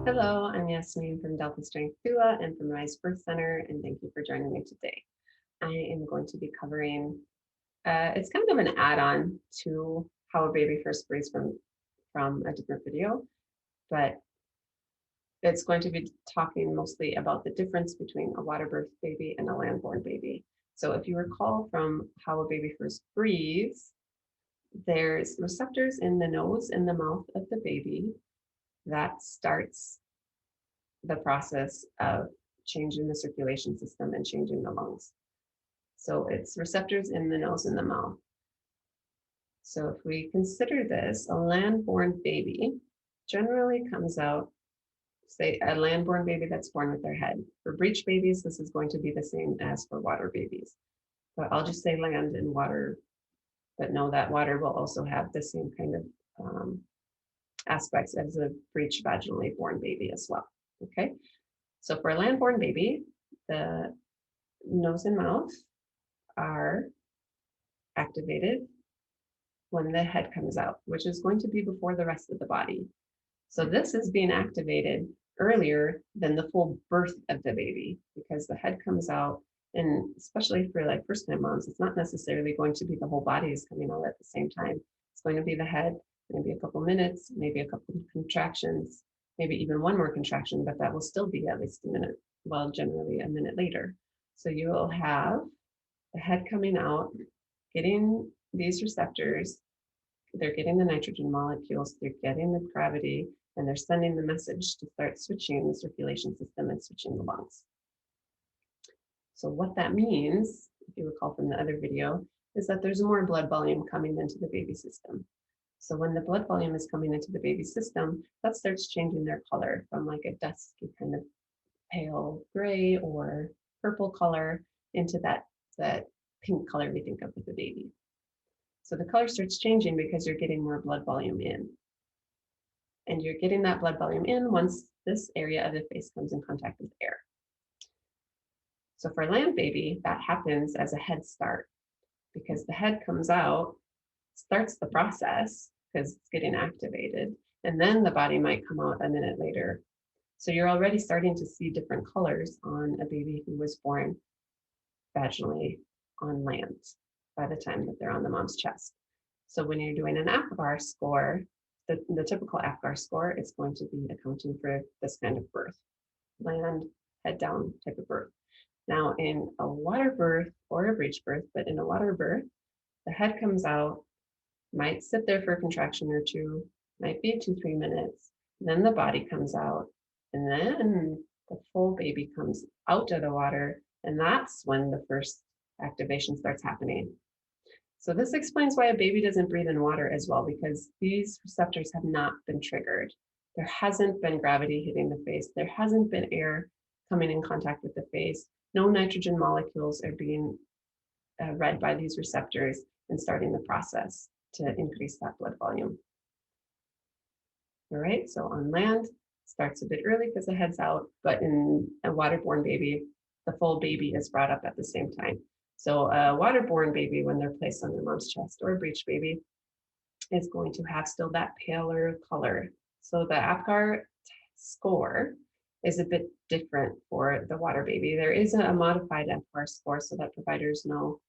Hello, I'm Yasmin from Delta Strength Doula and from Rise Birth Center, and thank you for joining me today. I am going to be covering, it's kind of an add-on to how a baby first breathes from a different video, but it's going to be talking mostly about the difference between a water birth baby and a land-born baby. So if you recall from how a baby first breathes, there's receptors in the nose and the mouth of the baby that starts the process of changing the circulation system and changing the lungs. So it's receptors in the nose and the mouth. So if we consider this, a land-born baby generally comes out, say a land-born baby that's born with their head. For breech babies, this is going to be the same as for water babies. But I'll just say land and water, but know that water will also have the same kind of aspects as a breech vaginally born baby as well. Okay. So for a land-born baby, the nose and mouth are activated when the head comes out, which is going to be before the rest of the body. So this is being activated earlier than the full birth of the baby because the head comes out, and especially for like first-time moms, it's not necessarily going to be the whole body is coming out at the same time. It's going to be the head, maybe a couple minutes, maybe a couple of contractions, maybe even one more contraction, but that will still be at least a minute, well, generally a minute later. So you will have the head coming out, getting these receptors, they're getting the nitrogen molecules, they're getting the gravity, and they're sending the message to start switching the circulation system and switching the lungs. So what that means, if you recall from the other video, is that there's more blood volume coming into the baby system. So when the blood volume is coming into the baby system, that starts changing their color from like a dusky kind of pale gray or purple color into that pink color we think of with the baby. So the color starts changing because you're getting more blood volume in. And you're getting that blood volume in once this area of the face comes in contact with air. So for a land baby, that happens as a head start because the head comes out, starts the process because it's getting activated, and then the body might come out a minute later. So you're already starting to see different colors on a baby who was born vaginally on land by the time that they're on the mom's chest. So when you're doing an APGAR score, the typical APGAR score is going to be accounting for this kind of birth, land, head down type of birth. Now in a water birth or a breech birth, but in a water birth, the head comes out, might sit there for a contraction or two, might be 2-3 minutes, then the body comes out, and then the full baby comes out of the water, and that's when the first activation starts happening. So this explains why a baby doesn't breathe in water as well, because these receptors have not been triggered. There hasn't been gravity hitting the face. There hasn't been air coming in contact with the face. No nitrogen molecules are being read by these receptors and starting the process to increase that blood volume. All right, so on land, starts a bit early because the head's out, but in a waterborne baby, the full baby is brought up at the same time. So a waterborne baby, when they're placed on their mom's chest, or a breech baby, is going to have still that paler color. So the APGAR score is a bit different for the water baby. There is a modified APGAR score so that providers know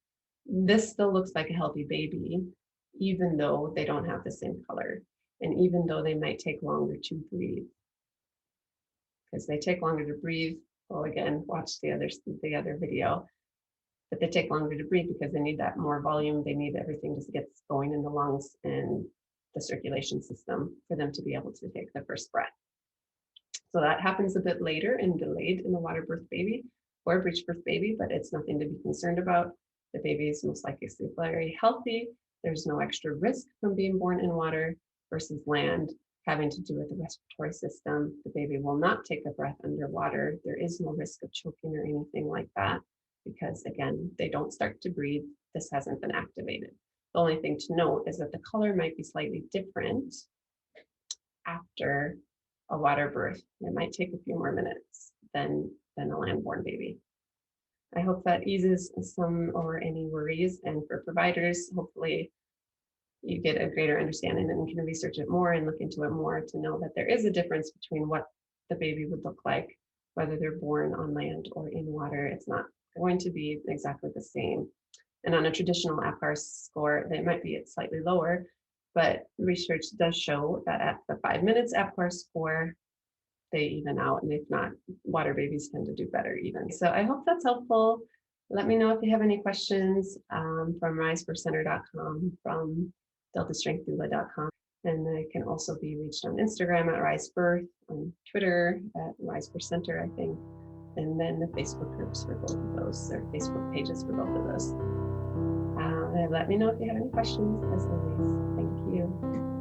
this still looks like a healthy baby, even though they don't have the same color, and even though they might take longer to breathe. Because they take longer to breathe, well, again, watch the other video, but they take longer to breathe because they need that more volume. They need everything to get going in the lungs and the circulation system for them to be able to take the first breath. So that happens a bit later and delayed in the water birth baby or breech birth baby, but it's nothing to be concerned about. The baby is most likely very healthy. There's no extra risk from being born in water versus land having to do with the respiratory system. The baby will not take a breath underwater. There is no risk of choking or anything like that because, again, they don't start to breathe. This hasn't been activated. The only thing to note is that the color might be slightly different after a water birth. It might take a few more minutes than a land-born baby. I hope that eases some or any worries, and for providers, hopefully you get a greater understanding and can research it more and look into it more to know that there is a difference between what the baby would look like, whether they're born on land or in water. It's not going to be exactly the same. And on a traditional APGAR score, they might be at slightly lower, but research does show that at the 5 minutes APGAR score, they even out. And if not, water babies tend to do better even. So I hope that's helpful. Let me know if you have any questions from risebirthcenter.com, from deltastrengthdoula.com. And I can also be reached on Instagram at risebirth, on Twitter at risebirthcenter, I think. And then the Facebook groups for both of those, or Facebook pages for both of those. Let me know if you have any questions, as always. Thank you.